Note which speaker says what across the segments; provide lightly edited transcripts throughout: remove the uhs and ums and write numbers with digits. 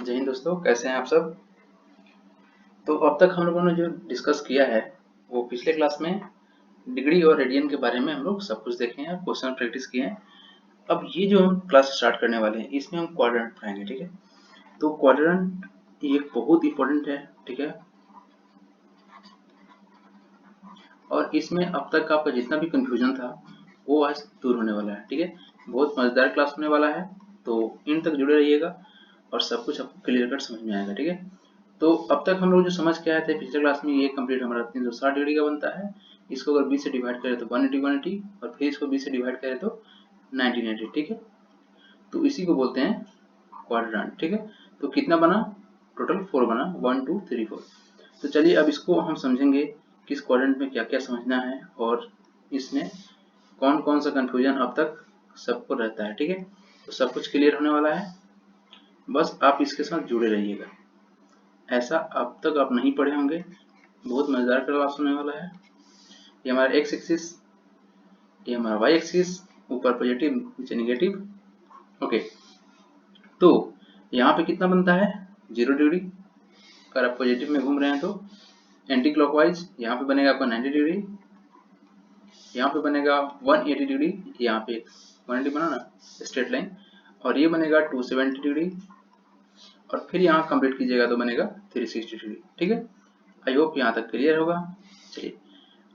Speaker 1: जय हिंद दोस्तों, कैसे हैं आप सब। तो अब तक हम लोगों ने जो डिस्कस किया है वो पिछले क्लास में डिग्री और रेडियन के बारे में हम लोग सब कुछ देखे हैं, क्वेश्चन प्रैक्टिस किए हैं। अब ये जो हम क्लास स्टार्ट करने वाले हैं इसमें हम क्वाड्रेंट पढ़ाएंगे, ठीक है। तो क्वाड्रेंट ये बहुत इंपॉर्टेंट है, ठीक है। और इसमें अब तक का आपका जितना भी कंफ्यूजन था वो आज दूर होने वाला है, ठीक है। बहुत मजेदार क्लास होने वाला है, तो इन तक जुड़े रहिएगा और सब कुछ आपको क्लियर कट समझ में आएगा, ठीक है। तो अब तक हम लोग जो समझ के आए थे पिछले क्लास में, ये कंप्लीट हमारा 360 डिग्री का बनता है। इसको अगर 20 से डिवाइड करें तो 180 और फिर इसको 20 से डिवाइड करें तो 90, ठीक है। तो इसी को बोलते हैं क्वाड्रेंट, ठीक है। तो कितना बना, टोटल 4 बना, 1 2 3 4। तो चलिए अब इसको हम समझेंगे कि इस क्वाड्रेंट में क्या क्या समझना है और इसमें कौन कौन सा कंफ्यूजन अब तक सबको रहता है, ठीक है। तो सब कुछ क्लियर होने वाला है, बस आप इसके साथ जुड़े रहिएगा। ऐसा अब तक आप नहीं पढ़े होंगे, बहुत मजेदार क्लास होने वाला है। ये हमारा एक्स एक्सिस, ये हमारा वाई एक्सिस, ऊपर पॉजिटिव नीचे निगेटिव, ओके। तो यहाँ पे कितना बनता है, 0 डिग्री। अगर आप पॉजिटिव में घूम रहे हैं तो एंटी क्लॉकवाइज यहाँ पे बनेगा आपका 90 डिग्री, यहाँ पे बनेगा 180 डिग्री, यहाँ पे 180 बना ना स्ट्रेट लाइन, और ये बनेगा 270 डिग्री, और फिर यहाँ कंप्लीट कीजिएगा तो बनेगा 360 डिग्री, ठीक है। आई होप यहाँ तक क्लियर होगा। चलिए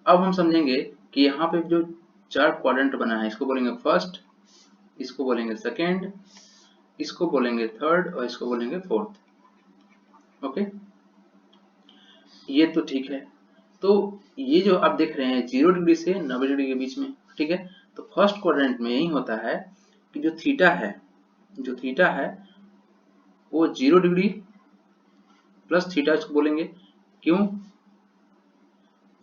Speaker 1: अब हम समझेंगे कि यहाँ पे जो 4 क्वाड्रेंट बना है इसको बोलेंगे फर्स्ट, इसको बोलेंगे सेकेंड, इसको बोलेंगे थर्ड और इसको बोलेंगे फोर्थ, ओके। ये तो ठीक है। तो ये जो आप देख रहे हैं 0 डिग्री से 90 डिग्री के बीच में, ठीक है। तो फर्स्ट क्वाड्रेंट में यही होता है कि जो थीटा है, जो थीटा है वो 0 डिग्री प्लस थीटा इसको बोलेंगे। क्यों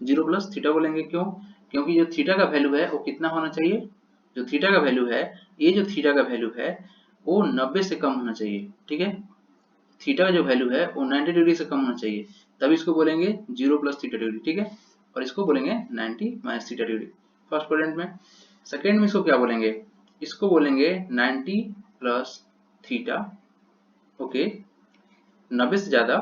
Speaker 1: 0 प्लस थीटा बोलेंगे, क्यों? क्योंकि जो थीटा का वैल्यू है वो कितना होना चाहिए, जो थीटा का वैल्यू है, ये जो थीटा का वैल्यू है वो 90 से कम होना चाहिए, ठीक है। थीटा का जो वैल्यू है वो 90 डिग्री से कम होना चाहिए, तब इसको बोलेंगे 0 प्लस थीटा डिग्री, ठीक है। और इसको बोलेंगे 90 minus theta degree first quadrant में। सेकेंड में इसको क्या बोलेंगे, इसको बोलेंगे 90 प्लस थीटा, ओके, 90 से ज्यादा,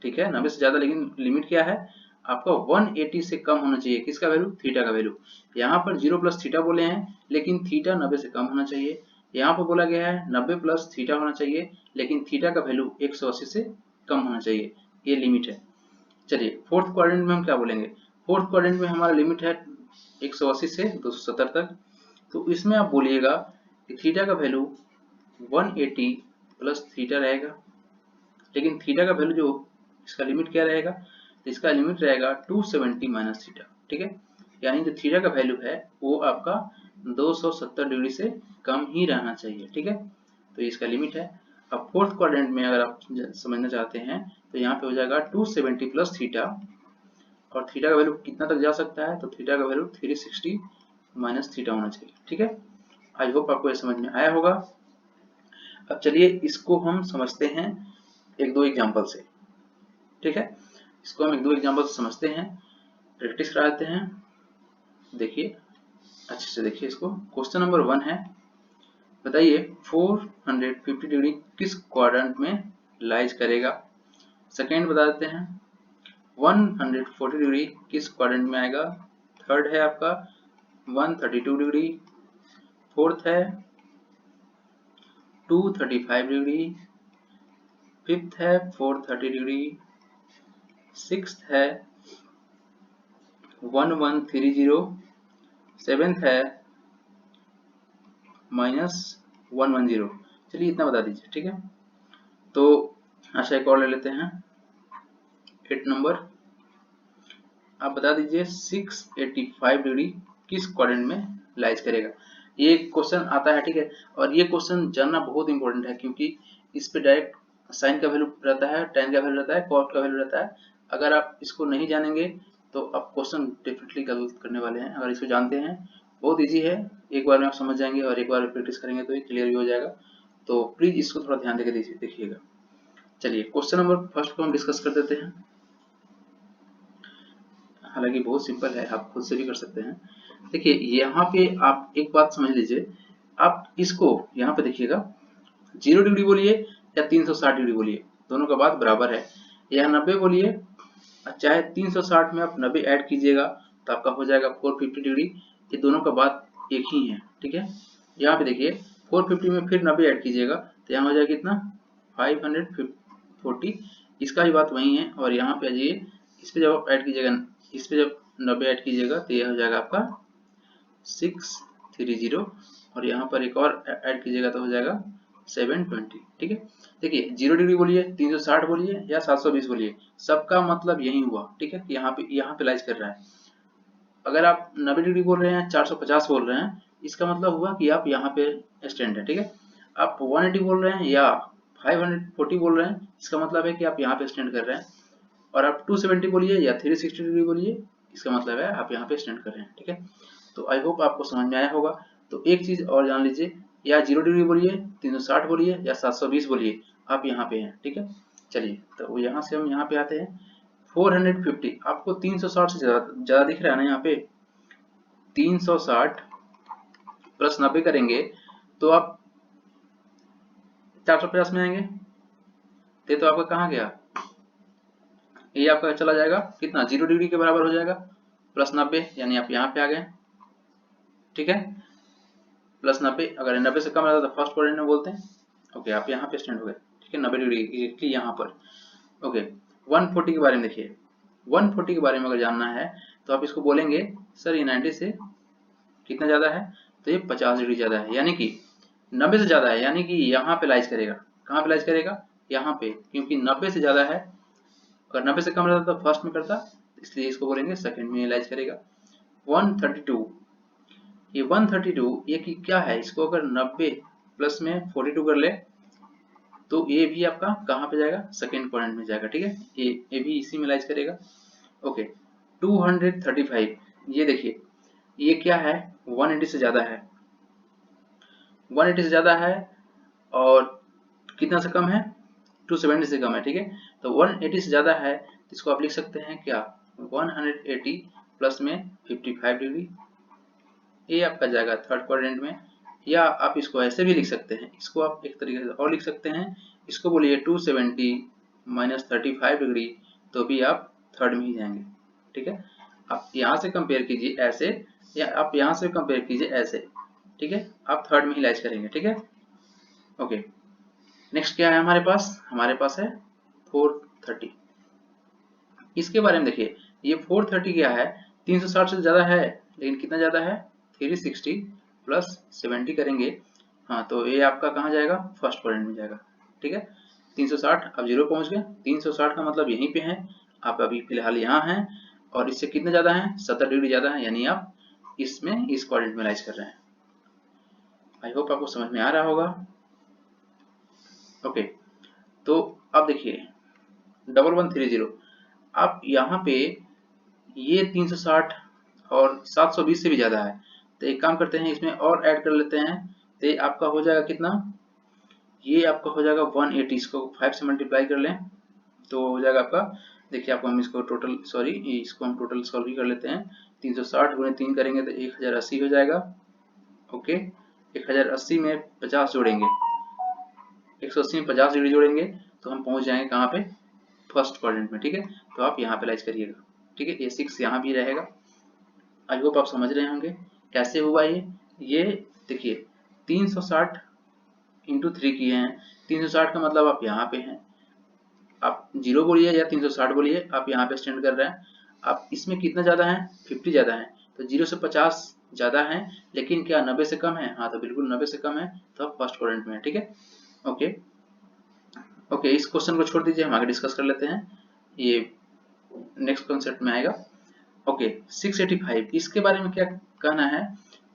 Speaker 1: ठीक है, 90 से ज्यादा, लेकिन लिमिट क्या है आपका 180 से कम होना चाहिए, किसका वैल्यू, थीटा का वैल्यू। यहाँ पर 0 प्लस थीटा बोले हैं, लेकिन थीटा 90 से कम होना चाहिए। यहाँ पर बोला गया है 90 प्लस थीटा होना चाहिए, लेकिन थीटा का वैल्यू 180 से कम होना चाहिए, ये लिमिट है। चलिए फोर्थ क्वाड्रेंट में हम क्या बोलेंगे, फोर्थ क्वाड्रेंट में हमारा लिमिट है 180 से 270 तक। तो इसमें आप बोलिएगा कि थीटा का वैल्यू 180 प्लस थीटा रहेगा, लेकिन थीटा का वैल्यू जो इसका लिमिट क्या रहेगा, तो इसका लिमिट रहेगा 270 माइनस थीटा, ठीक है। यानी जो थीटा का वैल्यू है वो आपका 270 डिग्री से कम ही रहना चाहिए, ठीक है। तो इसका लिमिट है। अब फोर्थ क्वाड्रेंट में अगर आप समझना चाहते हैं तो यहाँ पे हो जाएगा 270 प्लस थीटा, और थीटा का वैल्यू कितना तक जा सकता है, तो थीटा का वैल्यू 360 माइनस थीटा होना चाहिए, ठीक है। आई होप आपको ये समझ में आया होगा। अब चलिए इसको हम समझते हैं एक दो एग्जाम्पल से, ठीक है। इसको हम एक दो एग्जाम्पल से समझते हैं, प्रैक्टिस कराते हैं। देखिए अच्छे से देखिए इसको। क्वेश्चन नंबर 1 है, बताइए 450 डिग्री किस क्वाड्रेंट में लाइज करेगा। सेकेंड बता देते हैं 140 डिग्री किस क्वाड्रेंट में आएगा। थर्ड है आपका 132 डिग्री। फोर्थ है 235 डिग्री। फिफ्थ है 430 डिग्री। सिक्स्थ है 1130। सेवेंथ है -110। चलिए इतना बता दीजिए, ठीक है। तो अच्छा एक और ले लेते हैं 8 नंबर, आप बता दीजिए 685 डिग्री किस क्वाड्रेंट में लाइज करेगा। ये क्वेश्चन आता है, ठीक है। और ये क्वेश्चन जानना बहुत इंपॉर्टेंट है, क्योंकि इस पे डायरेक्ट साइन का वैल्यू रहता है, tan का वैल्यू रहता है, cos का वैल्यू रहता है। अगर आप इसको नहीं जानेंगे तो आप क्वेश्चन डेफिनेटली गलत करने वाले हैं। अगर इसको जानते हैं बहुत इजी है, एक बार में आप समझ जाएंगे और एक बार में प्रैक्टिस करेंगे तो ये क्लियर भी हो जाएगा। तो प्लीज इसको थोड़ा ध्यान देकर देखिएगा। चलिए क्वेश्चन नंबर फर्स्ट को हम डिस्कस कर देते हैं। हालांकि बहुत सिंपल है, आप खुद से भी कर सकते हैं। देखिए यहाँ पे आप एक बात समझ लीजिए, आप इसको यहाँ पे देखिएगा 0 डिग्री बोलिए या 360 डिग्री बोलिए, दोनों का बात बराबर है। या 90 बोलिए, चाहे 360 में आप 90 ऐड कीजिएगा तो आपका हो जाएगा 450 डिग्री। ये दोनों का बात एक ही है, ठीक है। यहाँ पे देखिए 450 में फिर 90 ऐड कीजिएगा तो यहाँ हो जाएगा कितना 540, इसका भी बात वही है। और यहाँ पे आ जाइए, इस पे जब आप ऐड कीजिएगा, इस पे जब 90 ऐड कीजिएगा तो यह हो जाएगा आपका 630, और यहाँ पर एक और ऐड कीजिएगा तो हो जाएगा 720, ठीक है। देखिए 0 डिग्री बोलिए, 360 बोलिए या 720 बोलिए, सबका मतलब यही हुआ, ठीक है, कि यहाँ पे लाइज कर रहा है। अगर आप 90 डिग्री बोल रहे हैं, 450 बोल रहे हैं, इसका मतलब हुआ कि आप यहाँ पे स्टैंड है, ठीक है। आप 180 बोल रहे हैं या 540 बोल रहे हैं, इसका मतलब है कि आप यहाँ पे स्टैंड कर रहे हैं। और आप 270 बोलिए या 360 डिग्री बोलिए, इसका मतलब है आप यहाँ पे स्टैंड कर रहे हैं, ठीक है। तो आई होप आपको समझ में आया होगा। तो एक चीज और जान लीजिए, या 0 डिग्री बोलिए, 360 बोलिए या 720 बोलिए, आप यहाँ पे हैं, ठीक है। चलिए तो यहाँ से हम यहाँ पे आते हैं 450। आपको 360 से ज्यादा दिख रहा है ना, यहाँ पे 360 प्लस 90 करेंगे तो आप 450 में आएंगे। तो आपका कहाँ गया, ये आपका चला जाएगा कितना 0 डिग्री के बराबर हो जाएगा, प्लस 90, यानी आप यहाँ पे आ गए, ठीक है। प्लस 90, अगर 90 से कम रहता तो फर्स्ट क्वाड्रेंट में बोलते हैं। ओके, आप यहाँ पे स्टैंड हो गए, ठीक है, 90 डिग्री एग्जैक्टली यहाँ पर। ओके 140 के बारे में देखिए, 140 के बारे में अगर जानना है तो आप इसको बोलेंगे सर ये 90 से कितना ज्यादा है, तो ये 50 डिग्री ज्यादा है, यानी कि 90 से ज्यादा है, यानी कि यहाँ पे लाइज करेगा। कहाँ पे लाइज करेगा, यहाँ पे, क्योंकि 90 से ज्यादा है। अगर 90 से कम रहता तो फर्स्ट में करता, इसलिए इसको बोलेंगे सेकंड में लाइज करेगा। 132, ये 132 ये की क्या है, इसको अगर 90 प्लस में 42 कर ले तो ये भी आपका कहाँ पे जाएगा, सेकंड क्वाड्रेंट में जाएगा, ठीक है। ये भी इसी में लाइज करेगा। ओके 235, ये देखिए ये क्या है, 180 से ज्यादा है, 180 से ज्यादा है, और कितना से कम है, 270 से कम है, ठीक है। तो 180 से ज्यादा है तो इसको आप लिख सकते हैं क्या, 180 प्लस में 55 डिग्री, ये आपका जाएगा थर्ड क्वाड्रेंट में। या आप इसको ऐसे भी लिख सकते हैं, इसको आप एक तरीके से और लिख सकते हैं, इसको बोलिए 270 माइनस 35 डिग्री, तो भी आप थर्ड में ही जाएंगे, ठीक है। आप यहाँ से कंपेयर कीजिए ऐसे, या आप यहाँ से कंपेयर कीजिए ऐसे, ठीक है, आप थर्ड में ही लाइज करेंगे, ठीक है। ओके नेक्स्ट क्या है हमारे पास है 430। इसके बारे में देखिए, ये 430 क्या है, 360 से ज्यादा है, लेकिन कितना ज्यादा है 360 प्लस 70 करेंगे, हाँ तो ये आपका कहाँ जाएगा, फर्स्ट क्वाड्रेंट में जाएगा, ठीक है। 360 अब 0 पहुंच गए, 360 का मतलब यहीं पे है, आप अभी फिलहाल यहाँ हैं, और इससे कितना ज्यादा है 70 डिग्री ज्यादा है, यानी आप इसमें इस क्वाड्रेंट में लाइज कर रहे हैं। आई होप आपको समझ में आ रहा होगा। ओके तो अब देखिए 1130, आप यहाँ पे ये 360 और 720 से भी ज्यादा है, तो एक काम करते हैं इसमें और ऐड कर लेते हैं, तो ये आपका हो जाएगा कितना, ये आपका हो जाएगा 180, इसको 5 से मल्टीप्लाई कर लें तो हो जाएगा आपका, देखिए आपको हम इसको टोटल इसको हम टोटल सॉल्व भी कर लेते हैं, 360 गुणे 3 करेंगे तो 1080 हो जाएगा। ओके 1080 में 50 जोड़ेंगे, 180 में 50 डिग्री जोड़ेंगे तो हम पहुंच जाएंगे कहाँ पे, फर्स्ट क्वाड्रेंट में, ठीक है। तो आप यहाँ पे लाइज करिएगा, ठीक है, ये 6 यहाँ भी रहेगा। आई होप आप समझ रहे होंगे कैसे हुआ ये देखिए 360 इंटू 3 किए हैं, 360 का मतलब आप यहाँ पे हैं, आप 0 बोलिए या 360 बोलिए, आप यहाँ पे स्टैंड कर रहे हैं। आप इसमें कितना ज्यादा है, 50 ज्यादा है, तो 0 से 50 ज्यादा है, लेकिन क्या 90 से कम है, हाँ तो बिल्कुल 90 से कम है, तो आप फर्स्ट क्वाड्रेंट में है, ठीक है। ओके इस क्वेश्चन को छोड़ दीजिए, हम आगे डिस्कस कर लेते हैं, ये नेक्स्ट कॉन्सेप्ट में आएगा। ओके 685, इसके बारे में क्या कहना है,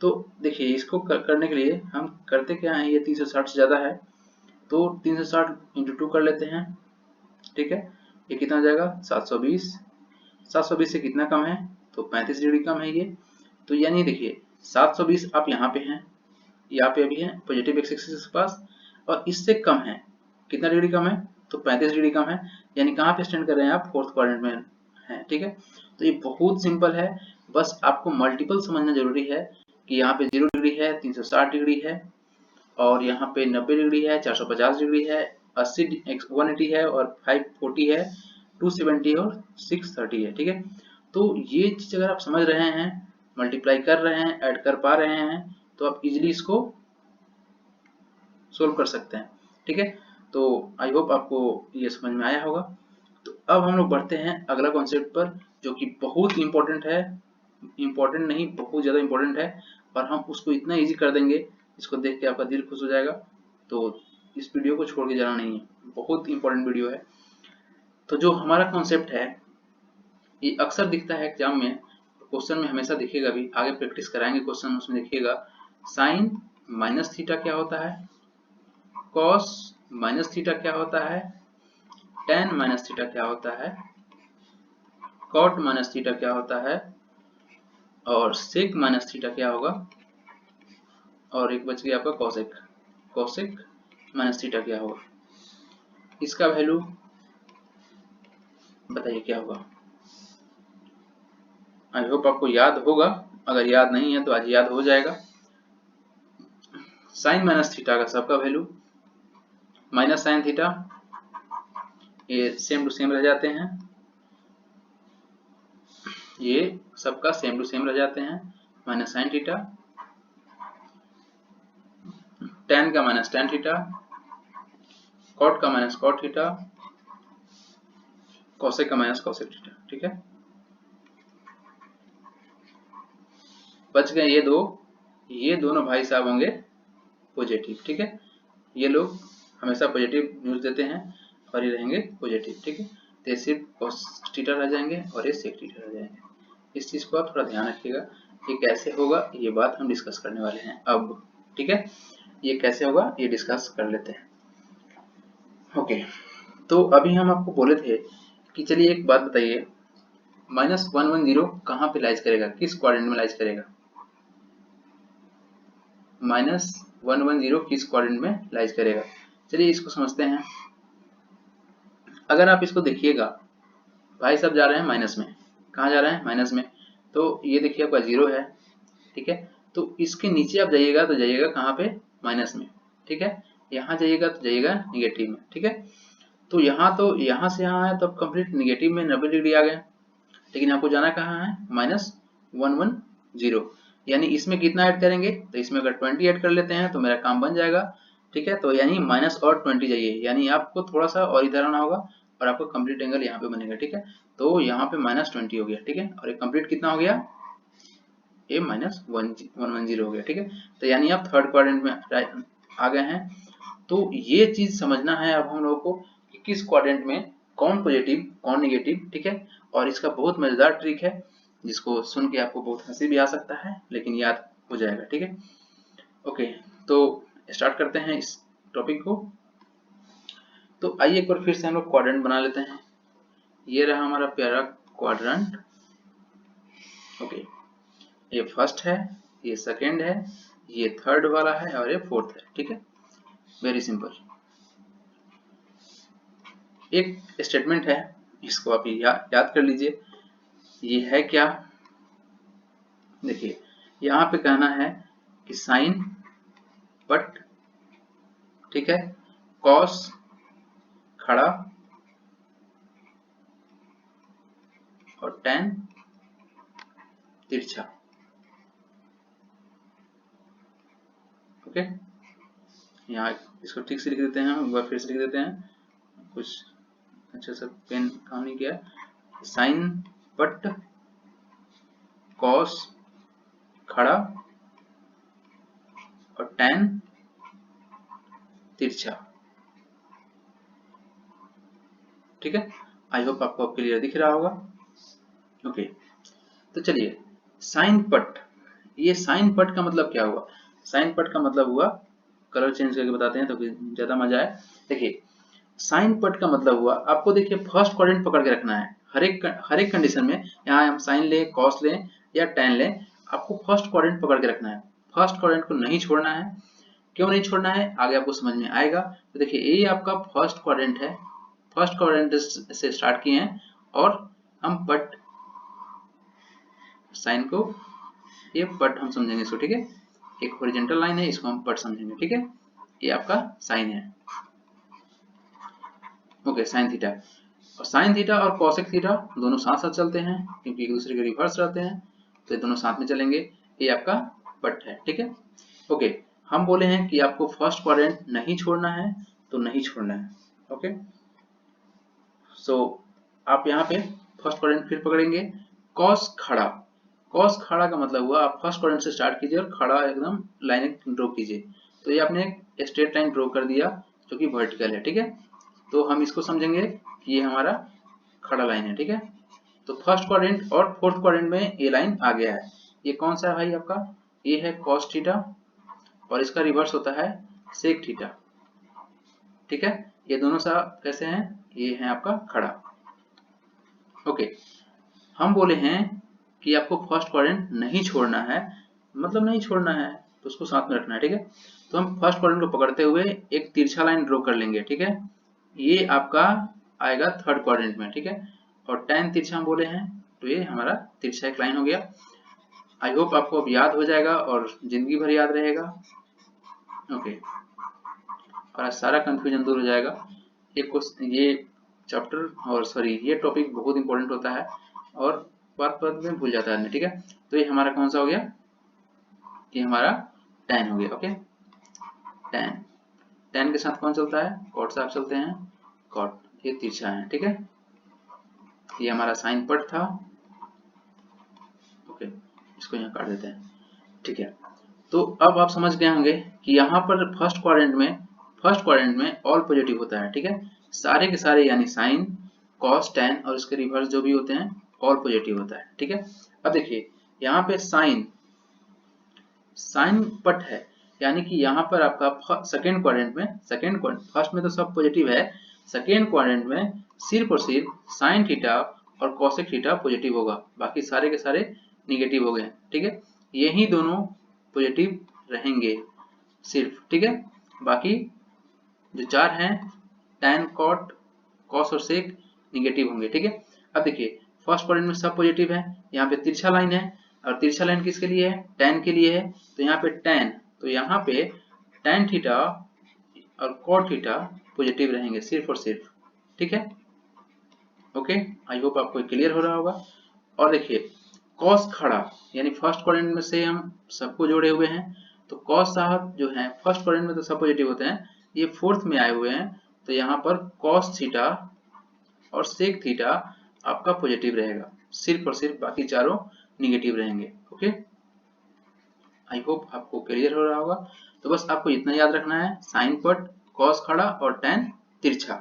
Speaker 1: तो देखिए इसको करने के लिए हम करते क्या है, ये 360 से ज्यादा है तो 360 इंटू 2 कर लेते हैं, ठीक है। ये कितना जाएगा 720, 720 से कितना कम है, तो 35 डिग्री कम है ये, तो यानी देखिए 720 आप यहाँ पे हैं, यहाँ पे अभी है पॉजिटिव एक्स एक्सिस के पास, और इससे कम है, कितना डिग्री कम है, तो 35 डिग्री कम है, यानी कहाँ पे स्टैंड कर रहे हैं आप, फोर्थ क्वाड्रेंट में हैं, ठीक है। तो ये बहुत सिंपल है, बस आपको मल्टीपल समझना जरूरी है कि यहाँ पे 0 डिग्री है, 360 डिग्री है, और यहाँ पे 90 डिग्री है, 450 डिग्री है, 80 180 है और 540 है, 270 है और 630 है, ठीक है। तो ये चीज अगर आप समझ रहे हैं, मल्टीप्लाई कर रहे हैं, ऐड कर पा रहे हैं, तो आप इजीली इसको सोल्व कर सकते हैं, ठीक है। तो आई होप आपको ये समझ में आया होगा। तो अब हम लोग बढ़ते हैं अगला कॉन्सेप्ट पर, जो कि बहुत इंपॉर्टेंट है, इंपॉर्टेंट नहीं बहुत ज्यादा इंपॉर्टेंट है, और हम उसको इतना इजी कर देंगे, इसको देख के आपका दिल खुश हो जाएगा। तो इस वीडियो को छोड़ के जाना नहीं है, बहुत इंपॉर्टेंट वीडियो है। तो जो हमारा कॉन्सेप्ट है, ये अक्सर दिखता है एग्जाम में, क्वेश्चन में हमेशा दिखेगा भी, आगे प्रैक्टिस कराएंगे क्वेश्चन, उसमें देखिएगा साइन माइनस थीटा क्या होता है, कॉस माइनस थीटा क्या होता है, टेन माइनस थीटा क्या होता है, कॉट माइनस थीटा क्या होता है, और सेक माइनस थीटा क्या होगा, और एक बच गया आपका कॉसेक, कॉसेक माइनस थीटा क्या होगा। इसका वैल्यू बताइए क्या होगा। आई होप आपको याद होगा, अगर याद नहीं है तो आज याद हो जाएगा। साइन माइनस थीटा का सबका वैल्यू माइनस साइन थीटा, ये सेम टू सेम रह जाते हैं, ये सबका सेम टू सेम रह जाते हैं, माइनस साइन थीटा, टेन का माइनस टेन थीटा, कॉट का माइनस कॉट थीटा, कॉसेक का माइनस कॉसेक थीटा, ठीक है। बच गए ये दो, ये दोनों भाई साहब होंगे पॉजिटिव, ठीक है। ये लोग हमेशा पॉजिटिव न्यूज देते हैं और ये रहेंगे पॉजिटिव, ठीक है। तो ये सिर्फ कॉस थीटा रह जाएंगे और ये सेक थीटा रह जाएंगे। इस चीज को आप थोड़ा ध्यान रखिएगा, ये कैसे होगा ये बात हम डिस्कस करने वाले हैं अब, ठीक है। ये कैसे होगा ये डिस्कस कर लेते हैं। ओके, तो अभी हम आपको बोले थे कि चलिए एक बात बताइए, -110 कहाँ पे लाइज करेगा, किस क्वाड्रेंट में लाइज करेगा, -110 किस क्वाड्रेंट में लाइज करेगा। चलिए इसको समझते हैं। अगर आप इसको देखिएगा, भाई सब जा रहे हैं माइनस में, कहाँ जा रहे हैं माइनस में, तो ये देखिए आपका 0 है, ठीक है। तो इसके नीचे आप जाइएगा तो जाइएगा कहाँ पे, माइनस में, ठीक है। यहाँ जाइएगा तो जाइएगा निगेटिव में, ठीक है। तो यहाँ से यहाँ है तो कंप्लीट निगेटिव में 90 डिग्री आ गए, लेकिन आपको जाना कहाँ है, -110, यानी इसमें कितना ऐड करेंगे, तो इसमें अगर 20 ऐड कर लेते हैं तो मेरा काम बन जाएगा, ठीक है। तो यानी माइनस और 20 जाइए, यानी आपको थोड़ा सा और इधर आना होगा और आपको कंप्लीट एंगल यहाँ पे बनेगा, ठीक है। तो यहाँ पे -20 हो गया, ठीक है, और ये कंप्लीट कितना हो गया, ये -110 हो गया, ठीक है। तो यानी आप थर्ड क्वाड्रेंट में आ गए हैं। तो ये चीज समझना है अब हम लोगों को कि किस क्वाड्रेंट में कौन पॉजिटिव कौन नेगेटिव, ठीक है। और इसका बहुत मजेदार ट्रिक है, जिसको सुन के आपको बहुत हंसी भी आ सकता है, लेकिन याद हो जाएगा, ठीक है। ओके, तो स्टार्ट करते हैं इस टॉपिक को। तो आइए एक बार फिर से हम लोग क्वाड्रेंट बना लेते हैं। ये रहा हमारा प्यारा क्वाड्रेंट। ओके, ये फर्स्ट है, ये सेकेंड है, ये थर्ड वाला है और ये फोर्थ है, ठीक है। Very simple. एक स्टेटमेंट है, इसको आप याद कर लीजिए। ये है क्या, देखिए यहाँ पे कहना है कि साइन पट, ठीक है, कॉस खड़ा और टेन तिरछा, ओके। यहाँ इसको ठीक से लिख देते हैं, एक बार फिर से लिख देते हैं, कुछ अच्छा सा पेन काम नहीं किया। साइन पट कॉस खड़ा और टेन तिरछा, ठीक है। आई होप आपको क्लियर दिख रहा होगा। ओके, तो चलिए साइन पट, ये साइन पट का मतलब क्या हुआ, साइन पट का मतलब हुआ, कलर चेंज करके बताते हैं तो ज्यादा मजा आए। देखिए साइन पट का मतलब हुआ, आपको देखिए फर्स्ट क्वाड्रेंट पकड़ के रखना है, हर एक कंडीशन में, यहाँ हम साइन लें कॉस लें या टेन लें, आपको फर्स्ट क्वाड्रेंट पकड़ के रखना है, फर्स्ट क्वाड्रेंट को नहीं छोड़ना है। क्यों नहीं छोड़ना है आगे आपको समझ में आएगा। तो देखिए ये आपका फर्स्ट क्वाड्रेंट है, फर्स्ट क्वाड्रेंट से स्टार्ट किए हैं और हम पट साइन को, ये पट हम समझेंगे इसको, ठीक है। एक हॉरिजॉन्टल लाइन है, इसको हम पट समझेंगे, ठीक है। ये आपका साइन है, ओके, साइन थीटा। और साइन थीटा और कॉसेक थीटा दोनों साथ साथ चलते हैं क्योंकि एक दूसरे के रिवर्स रहते हैं, तो ये दोनों साथ में चलेंगे। ये आपका पट है, ठीक है। ओके, हम बोले हैं कि आपको फर्स्ट क्वाड्रेंट नहीं छोड़ना है, तो नहीं छोड़ना है। ओके, सो आप यहाँ पे फर्स्ट क्वाड्रेंट फिर पकड़ेंगे। कॉस खड़ा, कॉस खड़ा का मतलब हुआ आप फर्स्ट क्वाड्रेंट से स्टार्ट कीजिए और खड़ा एकदम लाइन ड्रॉ कीजिए। तो ये आपने एक स्ट्रेट लाइन ड्रॉ कर दिया जो कि वर्टिकल है, ठीक है। तो हम इसको समझेंगे कि ये हमारा खड़ा लाइन है, ठीक है। तो फर्स्ट क्वाड्रेंट और फोर्थ क्वाड्रेंट में ये लाइन आ गया है। ये कौन सा है भाई आपका? ये है कॉस थीटा और इसका रिवर्स होता है सेक थीटा, ठीक है। ये दोनों सा कैसे हैं? ये है आपका खड़ा। ओके, हम बोले हैं कि आपको फर्स्ट क्वाड्रेंट नहीं छोड़ना है, मतलब नहीं छोड़ना है तो उसको साथ में रखना है, ठीक है। तो हम फर्स्ट क्वाड्रेंट को पकड़ते हुए एक तिरछा लाइन ड्रॉ कर लेंगे, ठीक है। ये आपका आएगा थर्ड क्वाड्रेंट में, ठीक है। और tan तिरछा हम बोले हैं तो ये हमारा तिरछा एक लाइन हो गया। आई होप आपको अब याद हो जाएगा और जिंदगी भर याद रहेगा। ओके, और आज सारा कंफ्यूजन दूर हो जाएगा। ये चैप्टर और सॉरी ये टॉपिक बहुत इंपॉर्टेंट होता है और बात बात में भूल जाता है आदमी, ठीक है। तो ये हमारा कौन सा हो गया? ये हमारा tan हो गया। ओके, tan के साथ कौन चलता है? कॉट साहब चलते हैं, कॉट। ये तिरछा है, ठीक है। ये हमारा साइन पट था। ओके, इसको यहाँ काट देते हैं, ठीक है। तो अब आप समझ गए होंगे कि यहाँ पर फर्स्ट क्वाड्रेंट में ऑल पॉजिटिव होता है, ठीक है। सारे के सारे यानी साइन, कॉस, टैन और इसके रिवर्स जो भी होते हैं ऑल पॉजिटिव होता है, ठीक है। अब देखिए यहाँ पे साइन पट है, यानी कि यहाँ पर आपका सेकेंड क्वाड्रेंट में, फर्स्ट में तो सब पॉजिटिव है, सेकेंड क्वाड्रेंट में सिर्फ और सिर्फ साइन थीटा और कॉसेक थीटा पॉजिटिव होगा, बाकी सारे के सारे निगेटिव हो गए, ठीक है। यही दोनों पॉजिटिव रहेंगे सिर्फ, ठीक है। बाकी जो चार हैं टैन, कॉट, कॉस और सेक निगेटिव होंगे, ठीक है। अब देखिए फर्स्ट क्वाड्रेंट में सब पॉजिटिव है, यहाँ पे तिरछा लाइन है और तिरछा लाइन किसके लिए है? टैन के लिए है। तो यहाँ पे टैन, तो यहाँ पे टैन थीटा और कॉट थीटा पॉजिटिव रहेंगे सिर्फ और सिर्फ, ठीक है। ओके, आई होप आपको क्लियर हो रहा होगा। और देखिए कॉस खड़ा, यानी फर्स्ट क्वाड्रेंट में से हम सबको जोड़े हुए हैं, तो कॉस साहब जो है फर्स्ट क्वाड्रेंट में तो सब पॉजिटिव होते हैं, ये फोर्थ में आए हुए हैं, तो यहाँ पर कॉस थीटा और सेक थीटा आपका पॉजिटिव रहेगा सिर्फ और सिर्फ, बाकी चारों निगेटिव रहेंगे। ओके, आई होप आपको क्लियर हो रहा होगा। तो बस आपको इतना याद रखना है, साइन पट, कॉस खड़ा और टैन तिरछा।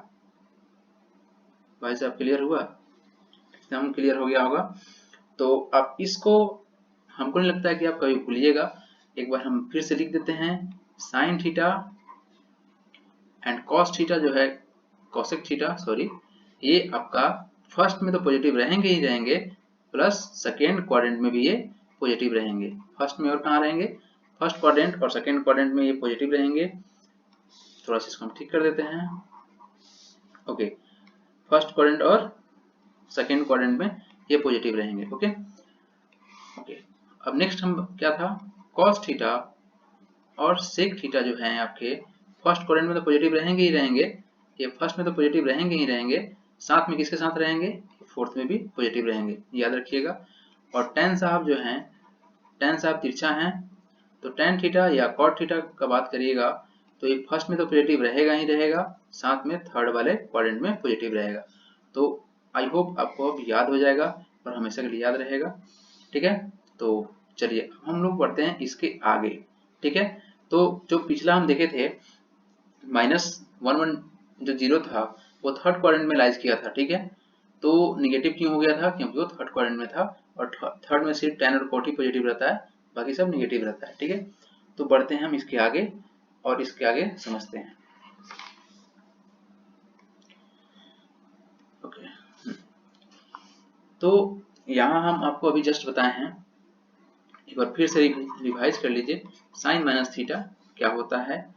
Speaker 1: भाई साहब क्लियर हुआ? एकदम क्लियर हो गया होगा। तो आप इसको, हमको नहीं लगता है कि आप कभी भूलिएगा, एक बार हम फिर से लिख देते हैं। Sine theta and cos theta जो है, कॉसेक थीटा सॉरी, ये आपका फर्स्ट में तो पॉजिटिव रहेंगे ही रहेंगे, प्लस सेकेंड क्वाड्रेंट में भी ये पॉजिटिव रहेंगे। फर्स्ट में और कहाँ रहेंगे? फर्स्ट क्वाड्रेंट और सेकेंड क्वाड्रेंट में ये पॉजिटिव रहेंगे। थोड़ा सा इसको हम ठीक कर देते हैं। ओके, फर्स्ट क्वाड्रेंट और सेकेंड क्वाड्रेंट में ये पॉजिटिव रहेंगे। ओके ओके, अब नेक्स्ट हम क्या था? कॉस थीटा और सेक थीटा जो है आपके फर्स्ट क्वाड्रेंट में तो पॉजिटिव रहेंगे ही रहेंगे, ये फर्स्ट में तो पॉजिटिव रहेंगे ही रहेंगे, साथ में किसके साथ रहेंगे? फोर्थ में भी पॉजिटिव रहेंगे, याद रखिएगा। और टैन साहब जो हैं, टैन साहब तिरछा हैं, तो टैन थीटा या कॉट थीटा का बात करिएगा तो ये फर्स्ट में तो पॉजिटिव रहेगा ही रहेगा, साथ में थर्ड वाले क्वाड्रेंट में पॉजिटिव रहेगा। तो आई होप आपको अब याद हो जाएगा और हमेशा के लिए याद रहेगा, ठीक है। तो चलिए हम लोग बढ़ते हैं इसके आगे, ठीक है। तो जो पिछला हम देखे थे -1 जो जीरो था वो थर्ड क्वाड्रेंट में लाइज किया था, ठीक है। तो निगेटिव क्यों हो गया था? क्योंकि वो थर्ड क्वाड्रेंट में था और थर्ड में सिर्फ टैन और कॉट ही पॉजिटिव रहता है, बाकी सब निगेटिव रहता है, ठीक है। तो बढ़ते हैं हम इसके आगे और इसके आगे समझते हैं। ओके, तो यहाँ हम आपको अभी जस्ट बताए हैं, एक बार फिर से रिवाइज कर लीजिए। साइन माइनस थीटा क्या होता है,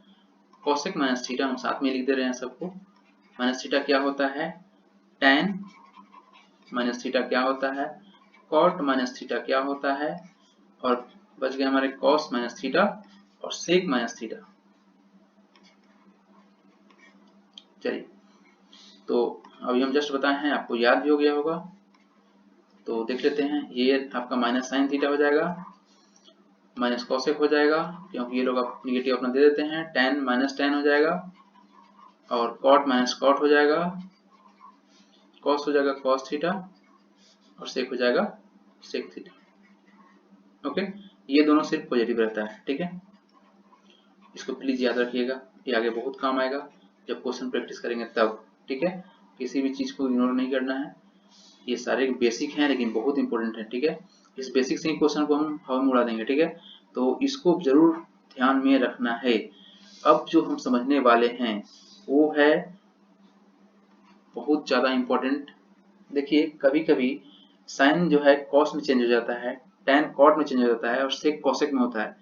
Speaker 1: कॉसेक माइनस थीटा हम साथ में लिख दे रहे हैं सबको। माइनस थीटा क्या होता है, टैन माइनस थीटा क्या होता है, कॉट माइनस थीटा क्या होता है, और बच गए हमारे कॉस माइनस थीटा और सेक माइनस थीटा। चलिए तो अभी हम जस्ट बताए हैं, आपको याद भी हो गया होगा। तो देख लेते हैं, ये आपका माइनस साइन थीटा हो जाएगा, माइनस कॉसेक हो जाएगा, क्योंकि ये लोग आप निगेटिव अपना दे देते हैं, टेन माइनस टेन हो जाएगा, और कॉट माइनस कॉट हो जाएगा, कॉस हो जाएगा कॉस थीटा, और सेक हो जाएगा सेक थीटा। ओके, ये दोनों सिर्फ पॉजिटिव रहता है, ठीक है। इसको प्लीज याद रखिएगा, ये आगे बहुत काम आएगा जब क्वेश्चन प्रैक्टिस करेंगे तब, ठीक है। किसी भी चीज को इग्नोर नहीं करना है, ये सारे बेसिक हैं लेकिन बहुत इंपॉर्टेंट है, ठीक है। इस बेसिक से ही क्वेश्चन को हम हवा में उड़ा देंगे, ठीक है। तो इसको जरूर ध्यान में रखना है। अब जो हम समझने वाले हैं वो है बहुत ज्यादा इंपॉर्टेंट। देखिए, कभी कभी साइन जो है कॉस में चेंज हो जाता है, टेन कॉट में चेंज हो जाता है, और सेक कॉसेक में होता है।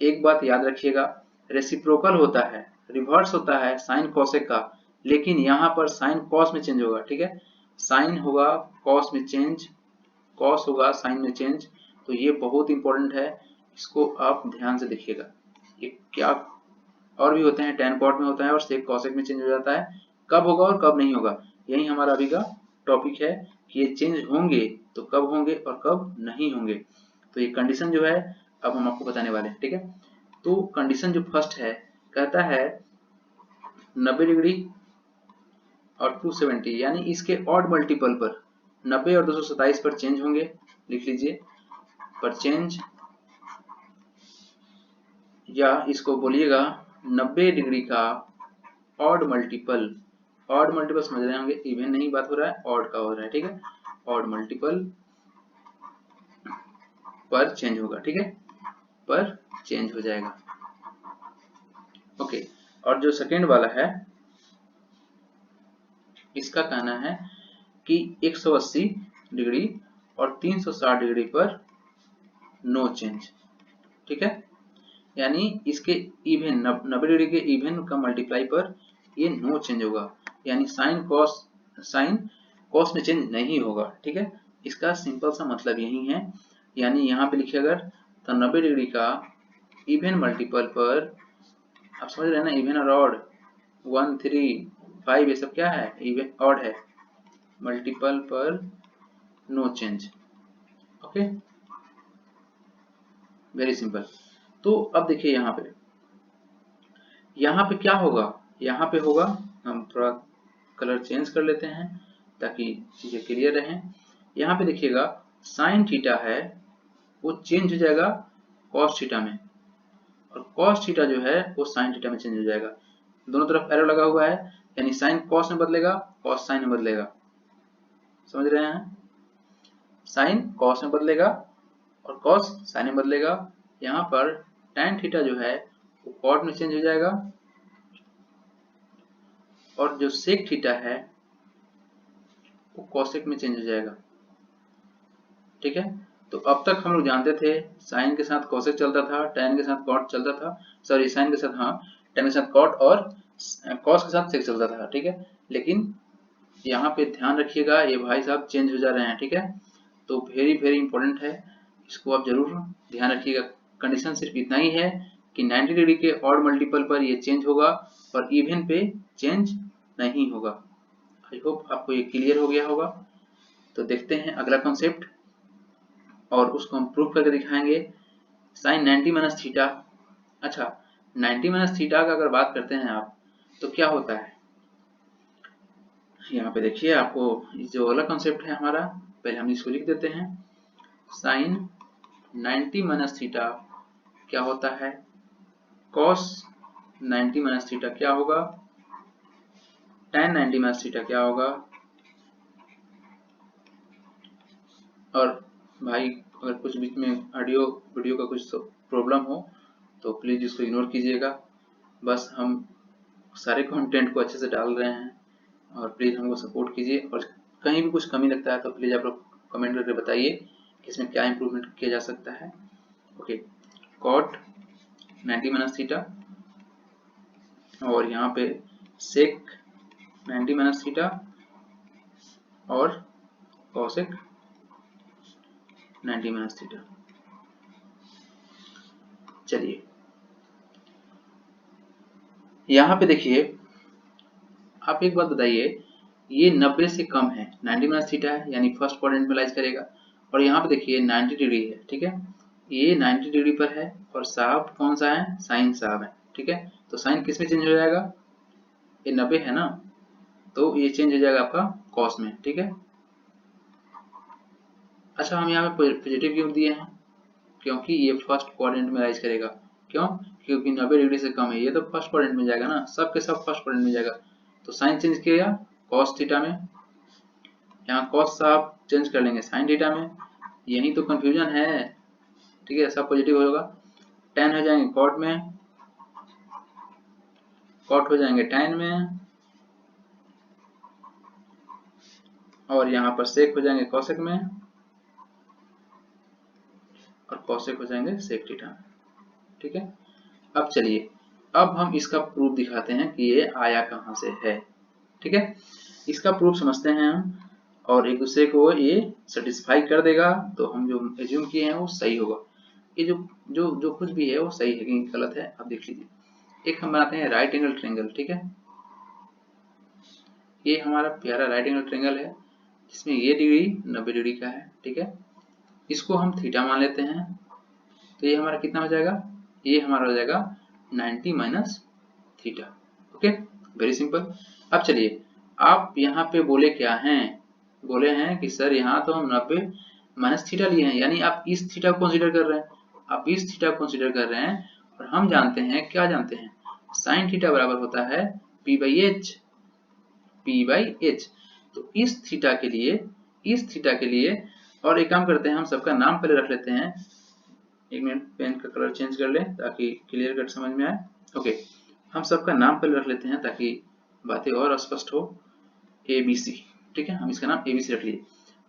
Speaker 1: एक बात याद रखिएगा, रेसिप्रोकल होता है, रिवर्स होता है साइन कॉसेक का, लेकिन यहाँ पर साइन कॉस में चेंज होगा, ठीक है। साइन होगा कॉस में चेंज, कॉस होगा साइन में चेंज। तो ये बहुत इंपॉर्टेंट है, इसको आप ध्यान से देखिएगा। ये क्या और भी होते हैं, टेन कॉट में होता है और सेक कॉसेक में चेंज हो जाता है, कब होगा और कब नहीं होगा, यही हमारा अभी का टॉपिक है कि ये चेंज होंगे तो कब होंगे और कब नहीं होंगे। तो ये कंडीशन जो है अब हम आपको बताने वाले हैं, ठीक है। तो कंडीशन जो फर्स्ट है, कहता है 90 डिग्री और 270, यानी इसके ऑड मल्टीपल पर 90 और 227 पर चेंज होंगे, लिख लीजिए, पर चेंज, या इसको बोलिएगा 90 डिग्री का ऑड मल्टीपल, ऑड मल्टीपल समझ रहे होंगे, इवन नहीं बात हो रहा है, ऑड का हो रहा है, ठीक है। ऑड मल्टीपल पर चेंज होगा, ठीक है, पर चेंज हो जाएगा। ओके, और जो सेकेंड वाला है, इसका कहना है कि 180 डिग्री और 360 डिग्री पर नो चेंज, ठीक है। यानी इसके इवन 90 डिग्री के इवन का मल्टीप्लाई पर ये नो चेंज होगा, यानी साइन कॉस में चेंज नहीं होगा, ठीक है। इसका सिंपल सा मतलब यही है, यानी यहाँ पे लिखिए अगर, तो 90 डिग्री का इवन मल्टीपल पर, आप समझ रहे हैं ना, इवन और ऑड, 1 3 5 ये सब क्या है, इवन ऑड है, मल्टीपल पर no change. Okay, very simple. तो अब देखिए यहाँ पे क्या होगा, यहाँ पे होगा, हम थोड़ा कलर चेंज कर लेते हैं ताकि चीजें क्लियर रहें। यहाँ पे देखिएगा साइन थीटा है वो चेंज हो जाएगा कॉस थीटा में, और कॉस थीटा जो है वो साइन थीटा में चेंज हो जाएगा। दोनों तरफ एरो लगा हुआ है, यानी साइन कॉस में बदलेगा, कॉस साइन में बदलेगा, समझ रहे हैं। साइन कॉस में बदलेगा और कॉस साइन में बदलेगा। यहाँ पर tan थीटा जो है वो कॉट में चेंज हो जाएगा, और जो सेक थीटा है वो कॉसेक में चेंज हो जाएगा, ठीक है। तो अब तक हम लोग जानते थे साइन के साथ कॉसेक चलता था, tan के साथ कॉट चलता था, सॉरी साइन के साथ, हाँ, tan के साथ कॉट और कॉस के साथ सेक चलता था, ठीक है। लेकिन यहाँ पे ध्यान रखिएगा, ये भाई साहब चेंज हो जा रहे हैं, ठीक है। तो वेरी वेरी इंपॉर्टेंट है, इसको आप जरूर ध्यान रखिएगा। कंडीशन सिर्फ इतना ही है कि 90 डिग्री के ऑड मल्टीपल पर ये चेंज होगा और इवन पे चेंज नहीं होगा। आई होप आपको ये क्लियर हो गया होगा। तो देखते हैं अगला कॉन्सेप्ट, और उसको हम प्रूव करके दिखाएंगे। साइन 90 माइनस थीटा, अच्छा 90 माइनस थीटा का अगर बात करते हैं आप, तो क्या होता है, यहाँ पे देखिए आपको जो अगला कॉन्सेप्ट है हमारा, पहले हम इसको लिख देते हैं। साइन 90 माइनस थीटा क्या होता है, कॉस 90 माइनस थीटा क्या होगा, tan 90 माइनस थीटा क्या होगा। और भाई अगर कुछ बीच में ऑडियो वीडियो का कुछ प्रॉब्लम हो तो प्लीज इसको इग्नोर कीजिएगा, बस हम सारे कंटेंट को अच्छे से डाल रहे हैं, और प्लीज हमको सपोर्ट कीजिए, और कहीं भी कुछ कमी लगता है तो प्लीज आप लोग कमेंट करके बताइए कि इसमें क्या इंप्रूवमेंट किया जा सकता है। ओके, कॉट 90 माइनस थीटा, और यहाँ पे सेक 90 माइनस थीटा, और कॉसेक 90 माइनस थीटा। चलिए यहाँ पे देखिए, आप एक बात बताइए ये 90 से कम है, 90 माइनस थीटा है यानी फर्स्ट क्वाड्रेंट में लाइज करेगा। और यहाँ पे देखिए 90 डिग्री है, ठीक है, ये 90 डिग्री पर है और साहब कौन सा है, साइन साहब है, ठीक है। तो साइन किस में चेंज हो जाएगा, ये 90 है ना, तो ये चेंज हो जाएगा आपका कॉस में, ठीक है। अच्छा, हम यहाँ पे पॉजिटिव क्यों दिए हैं, क्योंकि ये फर्स्ट क्वाड्रेंट में राइज करेगा। क्यों, क्योंकि 90 डिग्री से कम है, ये तो फर्स्ट क्वाड्रेंट में जाएगा ना, सब के सब फर्स्ट क्वाड्रेंट में जाएगा। तो साइन चेंज किया कॉस थीटा में, यहाँ कॉस आप चेंज कर लेंगे साइन थीटा में, यही तो कंफ्यूजन है, ठीक है। सब पॉजिटिव होगा, tan हो जाएंगे कॉट में, कॉट हो जाएंगे tan में, और यहाँ पर सेक हो जाएंगे कॉसेक में, और कॉसेक हो जाएंगे सेक थीटा में, ठीक है। अब चलिए, अब हम इसका प्रूफ दिखाते हैं कि ये आया कहाँ से है, ठीक है। इसका प्रूफ समझते हैं हम, और एक दूसरे को ये सेटिस्फाई कर देगा, तो हम जो एज्यूम किए हैं वो सही होगा। ये जो जो जो कुछ भी है वो सही है कि गलत है, आप देख लीजिए। एक हम बनाते हैं राइट एंगल ट्रायंगल, ठीक है। ये हमारा प्यारा राइट एंगल ट्रायंगल है, जिसमें ये डिग्री 90 डिग्री का है, ठीक है। इसको हम थीटा मान लेते हैं, तो ये हमारा कितना हो जाएगा, ये हमारा हो जाएगा 90 minus theta, okay, very simple. अब चलिए, आप यहाँ पे बोले क्या हैं, बोले हैं कि सर यहाँ तो हम 90 माइनस थीटा लिए हैं, यानी आप इस थीटा को कंसीडर कर रहे हैं, आप इस थीटा को कंसीडर कर रहे हैं, और हम जानते हैं, क्या जानते हैं, साइन थीटा बराबर होता है p by H, p by H. तो इस थीटा के लिए, इस थीटा के लिए, और एक काम करते हैं, हम सबका नाम पहले रख लेते हैं, एक मिनट पेन का कलर चेंज कर लें ताकि क्लियर कट समझ में आए, ओके। हम सबका नाम पहले रख लेते हैं ताकि बातें और स्पष्ट हो, ए बी सी, ठीक है, हम इसका नाम ए बी सी रख लिए।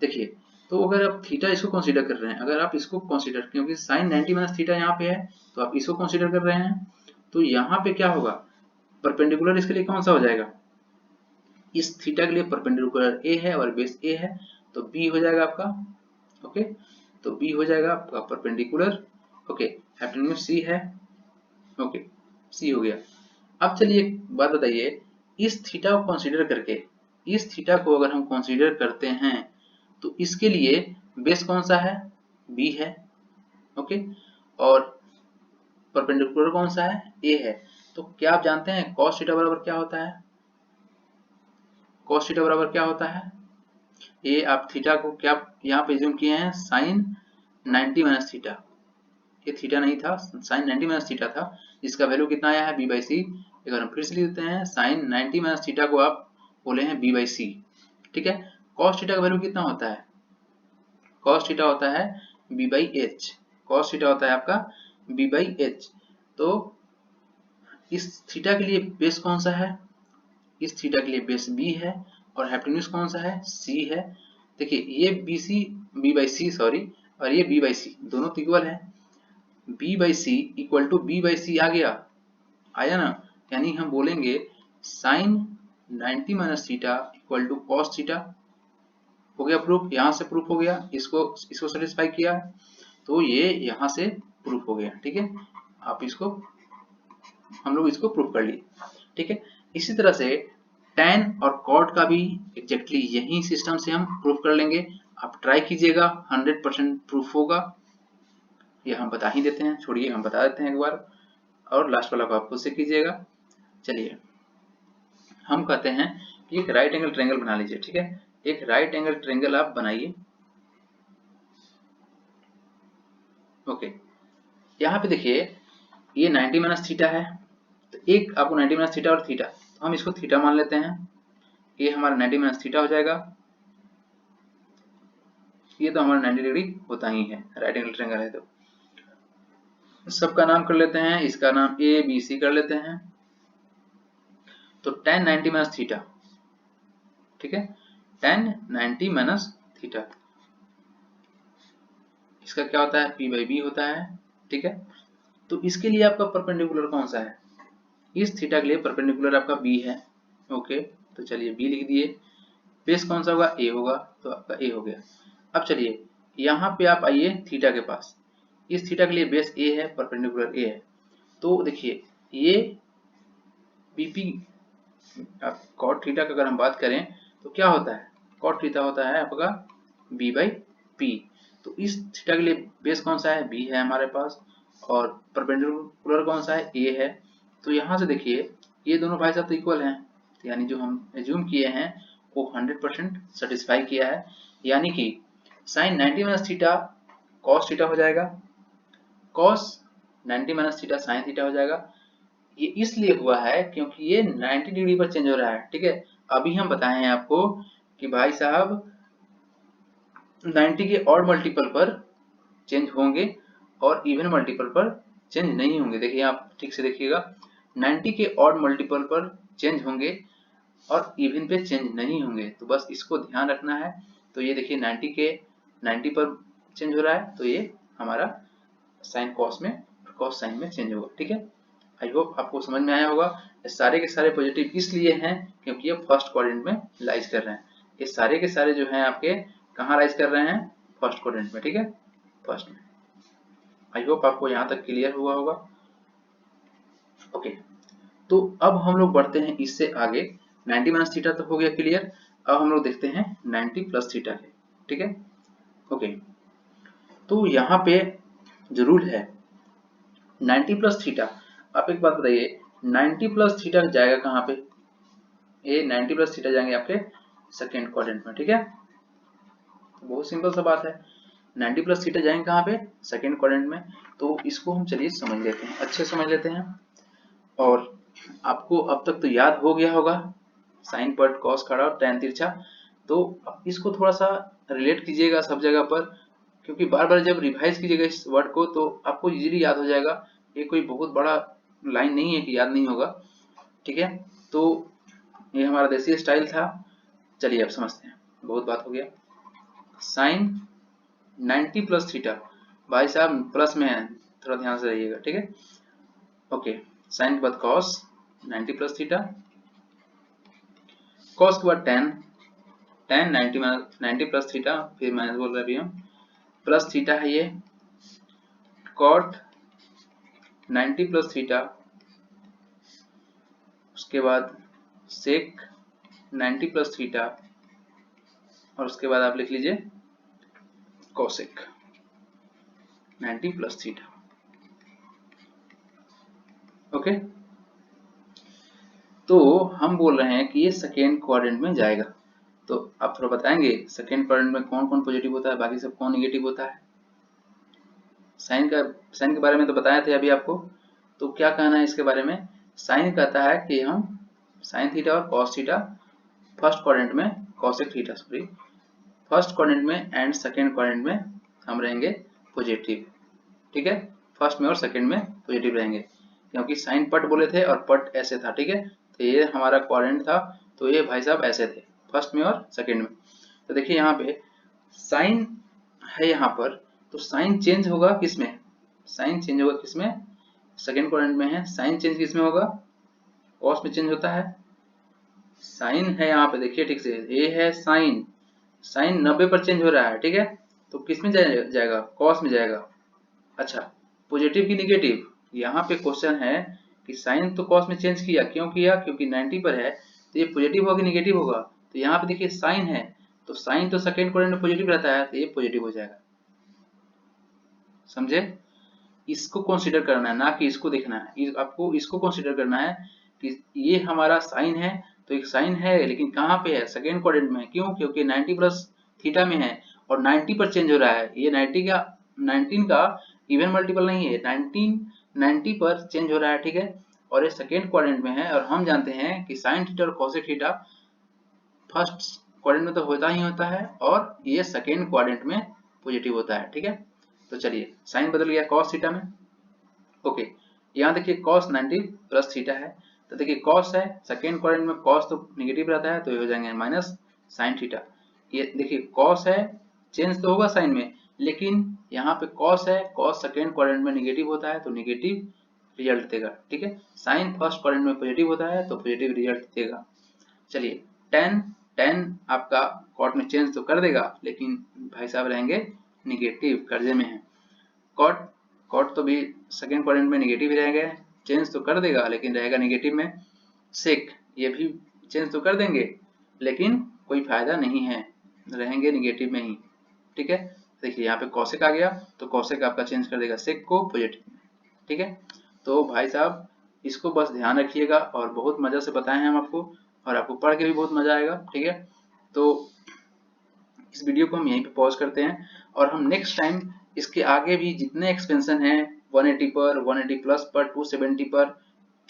Speaker 1: देखिए, तो अगर आप थीटा इसको कंसीडर कर रहे हैं, अगर आप इसको कंसीडर, क्योंकि साइन 90 माइनस थीटा यहाँ पे है, तो आप इसको कंसीडर कर रहे हैं, तो यहाँ पे क्या होगा, परपेंडिकुलर इसके लिए कौन सा हो जाएगा, इस थीटा के लिए परपेंडिकुलर ए है और बेस ए है, तो बी हो जाएगा आपका, ओके। तो बी हो जाएगा आपका परपेंडिकुलर, ओके। हाइपोटेन्यूज सी है, ओके, सी हो गया। अब चलिए एक बात बताइए, इस थीटा को कंसीडर करके, इस थीटा को अगर हम कंसीडर करते हैं, तो इसके लिए बेस कौन सा है, बी है, ओके, और परपेंडिकुलर कौन सा है, ए है। तो क्या आप जानते हैं cos थीटा बराबर क्या होता है, cos थीटा बराबर क्या होता है, ये आप थीटा को क्या यहाँ पे एज्यूम किए हैं, साइन 90 माइनस थीटा, ये थीटा नहीं था, साइन 90 माइनस थीटा था, जिसका वैल्यू कितना आया है, बी बाई सी। अगर हम फिर से लिख देते हैं, साइन 90 माइनस थीटा को आप बोले हैं बी बाई सी, ठीक है। कॉस थीटा का वैल्यू कितना होता है, कॉस थीटा होता है B by H, cos theta होता है आपका बी बाई एच। तो इस थीटा के लिए बेस कौन सा है, इस थीटा के लिए बेस बी है, और हाइपोटेन्यूज कौन सा है, सी है। देखिए, ये B C, B by C sorry, और ये बी बाई सी, दोनों तो इक्वल है, B by C equal to B by C आ गया, आया ना, यानी हम बोलेंगे sine 90 minus theta equal to cos theta, हो गया प्रूफ, यहाँ से प्रूफ हो गया, इसको सेटिस्फाई किया, तो ये यहाँ से प्रूफ हो गया, ठीक है। आप इसको, हम लोग इसको प्रूफ कर लिए, ठीक है। इसी तरह से tan और cot का भी एग्जैक्टली यही सिस्टम से हम प्रूफ कर लेंगे, आप ट्राई कीजिएगा, 100% प्रूफ होगा, ये हम बता ही देते हैं, छोड़िए हम बता देते हैं एक बार, और लास्ट वाला को आप खुद से कीजिएगा। चलिए, हम कहते हैं कि एक राइट एंगल ट्रायंगल बना लीजिए, ठीक है, एक राइट एंगल ट्रायंगल आप बनाइए, ओके। यहाँ पे देखिए, ये 90 माइनस थीटा है, तो एक आपको 90 माइनस थीटा और थीटा, तो हम इसको थीटा मान लेते हैं, ये हमारा 90 माइनस थीटा हो जाएगा, ये तो हमारा 90 डिग्री होता ही है, राइट एंगल ट्रायंगल है। तो सबका नाम कर लेते हैं, इसका नाम ए बी सी कर लेते हैं, तो tan 90 माइनस थीटा, ठीक है, tan 90 माइनस थीटा, इसका क्या होता है, p बाई बी होता है, ठीक है। तो इसके लिए आपका परपेंडिकुलर कौन सा है, इस थीटा के लिए परपेंडिकुलर आपका b है, ओके। तो चलिए b लिख दिए, बेस कौन सा होगा, a होगा, तो आपका a हो गया। अब चलिए यहाँ पे आप आइए थीटा के पास, इस थीटा के लिए बेस a है, परपेंडिकुलर a है, तो देखिए ये bp, आप cot थीटा का अगर हम बात करें, तो क्या होता है, कॉट थीटा होता है आपका b बाई पी। तो इस थीटा के लिए बेस कौन सा है, b है हमारे पास, और परपेंडिकुलर कौन सा है, a है। तो यहाँ से देखिए ये दोनों भाई साहब तो इक्वल हैं, यानी जो हम एज्यूम किए हैं वो 100% सेटिस्फाई किया है, यानी कि sine 90 minus theta cos theta हो जाएगा, cos 90 minus theta sine theta हो जाएगा। ये इसलिए हुआ है क्योंकि ये 90 डिग्री पर चेंज हो रहा है, ठीक है। अभी हम बताए हैं आपको कि भाई साहब 90 के ऑड मल्टीपल पर चेंज होंगे और इवन मल्टीपल पर चेंज नहीं होंगे। देखिए आप ठीक से देखिएगा, 90 के ऑड मल्टीपल पर चेंज होंगे और इवन पे चेंज नहीं होंगे, तो बस इसको ध्यान रखना है। तो ये देखिए 90 के 90 पर चेंज हो रहा है, तो ये हमारा साइन कॉस में, कॉस साइन में चेंज होगा, ठीक है। आई होप आपको समझ में आया होगा। ये सारे के सारे पॉजिटिव इसलिए हैं क्योंकि ये फर्स्ट क्वाड्रेंट में लाइज कर रहे हैं। ये सारे के सारे जो हैं आपके कहाँ लाइज कर रहे हैं, फर्स्ट क्वाड्रेंट में, ठीक है, फर्स्ट में। आई होप आपको यहाँ तक क्लियर हुआ होगा। ओके, तो अब हम लोग बढ़ते हैं इससे आगे। 90 माइनस थीटा तो हो गया क्लियर, अब हम लोग देखते हैं 90 प्लस थीटा के, ठीक है। ओके, तो यहाँ पे जो रूल है 90 प्लस थीटा, आप एक बात बताइए 90 प्लस थीटा जाएगा कहाँ पे, ये 90 प्लस थीटा जाएंगे आपके सेकेंड क्वाड्रेंट में, ठीक है। बहुत सिंपल सा बात है, 90 प्लस थीटा जाएंगे कहाँ पे, सेकेंड क्वाड्रेंट में। तो इसको हम चलिए समझ लेते हैं, अच्छे समझ लेते हैं। और आपको अब तक तो याद हो गया होगा साइन पट कॉस खड़ा और टैन तिरछा, तो अब इसको थोड़ा सा रिलेट कीजिएगा सब जगह पर, क्योंकि बार बार जब रिवाइज कीजिएगा इस वर्ड को तो आपको इजीली याद हो जाएगा। ये कोई बहुत बड़ा लाइन नहीं है कि याद नहीं होगा, ठीक है। तो ये हमारा देसी स्टाइल था। चलिए अब समझते हैं, बहुत बात हो गया। साइन 90 प्लस थीटा, भाई साहब प्लस में है, थोड़ा ध्यान से रहिएगा, ठीक है। ओके, साइन के बाद कॉस 90 प्लस थीटा, कॉस के बाद टेन, टेन 90 प्लस थीटा, फिर माइनस बोल रहे अभी हम, प्लस थीटा है ये, कॉट 90 प्लस थीटा, उसके बाद सेक 90 प्लस थीटा, और उसके बाद आप लिख लीजिए कोसेक 90 प्लस थीटा। ओके, तो हम बोल रहे हैं कि ये सेकेंड क्वाड्रेंट में जाएगा। तो आप थोड़ा बताएंगे सेकेंड क्वाड्रेंट में कौन कौन पॉजिटिव होता है, बाकी सब कौन निगेटिव होता है। साइन के बारे में तो बताए थे अभी आपको, तो क्या कहना है इसके बारे में। साइन कहता है कि हम साइन थीटा और कॉस थीटा फर्स्ट क्वाड्रेंट में, cosec theta sorry, first quadrant में एंड सेकेंड क्वाड्रेंट में हम रहेंगे पॉजिटिव, ठीक है। फर्स्ट में और सेकेंड में पॉजिटिव रहेंगे, क्योंकि साइन पट बोले थे और पट ऐसे था, ठीक है। तो ये हमारा क्वाड्रेंट था, तो ये भाई साहब ऐसे थे फर्स्ट में और सेकेंड में। तो देखिए यहाँ पे साइन है यहाँ पर, तो साइन चेंज होगा किसमें, साइन चेंज होगा किसमें, सेकेंड क्वाड्रेंट में है। साइन चेंज किसमें होगा, कॉस में चेंज होता है। साइन है यहाँ पे देखिए ठीक से, ये है साइन, साइन 90 पर चेंज हो रहा है, ठीक है। तो किस में जाएगा, कॉस में जाएगा। अच्छा, पॉजिटिव की निगेटिव, यहाँ पे क्वेश्चन है कि साइन तो कॉस में चेंज किया, क्यों किया, क्योंकि 90 पर है, तो ये पॉजिटिव होगा कि निगेटिव होगा। तो यहाँ पे देखिए साइन है, तो साइन तो सेकेंड क्वाड्रेंट में पॉजिटिव रहता है, तो ये पॉजिटिव हो जाएगा, समझे। इसको कंसीडर करना है, ना कि इसको देखना है, आपको इसको कंसीडर करना है कि ये हमारा साइन है, तो एक साइन है लेकिन कहाँ पे है, सेकेंड क्वाड्रेंट में। क्यों, क्योंकि 90 प्लस थीटा में है और 90 पर चेंज हो रहा है। ये 19 का इवन मल्टीपल नहीं है, 90 पर चेंज हो रहा है, ठीक है। और ये सेकेंड क्वाड्रेंट में है, और हम जानते हैं कि साइन थीटा और कोसेक थीटा फर्स्ट क्वाड्रेंट में तो होता ही होता है, और ये सेकेंड क्वाड्रेंट में पॉजिटिव होता है, ठीक है। तो चलिए साइन बदल गया कॉस थीटा में। ओके, यहाँ देखिए कॉस 90 प्लस थीटा है, तो देखिए कॉस है, सेकेंड क्वाड्रेंट में कॉस तो निगेटिव रहता है, तो ये हो जाएंगे माइनस साइन थीटा। ये देखिए कॉस है, चेंज तो होगा साइन में, लेकिन यहाँ पे कॉस है, कॉस सेकेंड क्वाड्रेंट में निगेटिव होता है, तो निगेटिव रिजल्ट देगा, ठीक है। साइन फर्स्ट क्वाड्रेंट में पॉजिटिव होता है, तो पॉजिटिव रिजल्ट देगा। चलिए टेन, टेन आपका कॉट में चेंज तो कर देगा, लेकिन भाई साहब रहेंगे निगेटिव, कर्जे में है। कॉट, कॉट तो भी सेकेंड क्वाड्रेंट में निगेटिव ही रहेगा, चेंज तो कर देगा लेकिन रहेगा निगेटिव में। सेक, ये भी चेंज तो कर देंगे लेकिन कोई फायदा नहीं है, रहेंगे निगेटिव में ही, ठीक है। देखिए यहाँ पे कॉसेक आ गया तो कॉसेक आपका चेंज कर देगा सेक को पॉजिटिव, ठीक है। तो भाई साहब इसको बस ध्यान रखिएगा, और बहुत मजा से बताए हैं हम आपको, और आपको पढ़ के भी बहुत मजा आएगा, ठीक है। तो इस वीडियो को हम यहीं पे पॉज करते हैं, और हम नेक्स्ट टाइम इसके आगे भी जितने एक्सपेंशन हैं 180 पर, 180 प्लस पर, 270 पर,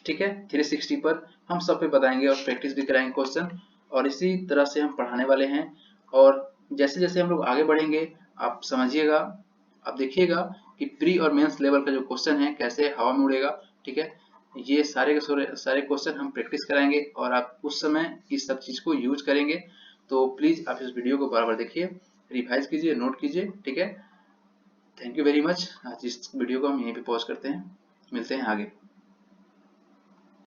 Speaker 1: ठीक है, 360 पर, हम सब पे बताएंगे और प्रैक्टिस भी कराएंगे क्वेश्चन, और इसी तरह से हम पढ़ाने वाले हैं। और जैसे जैसे हम लोग आगे बढ़ेंगे आप समझिएगा, आप देखिएगा कि प्री और मेंस लेवल का जो क्वेश्चन है कैसे हवा में उड़ेगा, ठीक है। ये सारे के सारे क्वेश्चन हम प्रैक्टिस कराएंगे और आप उस समय इस सब चीज को यूज करेंगे। तो प्लीज आप इस वीडियो को बार बार देखिए, रिवाइज कीजिए, नोट कीजिए, ठीक है। Thank you very much. आज इस वीडियो को हम यहीं पे पॉज करते हैं, मिलते हैं आगे।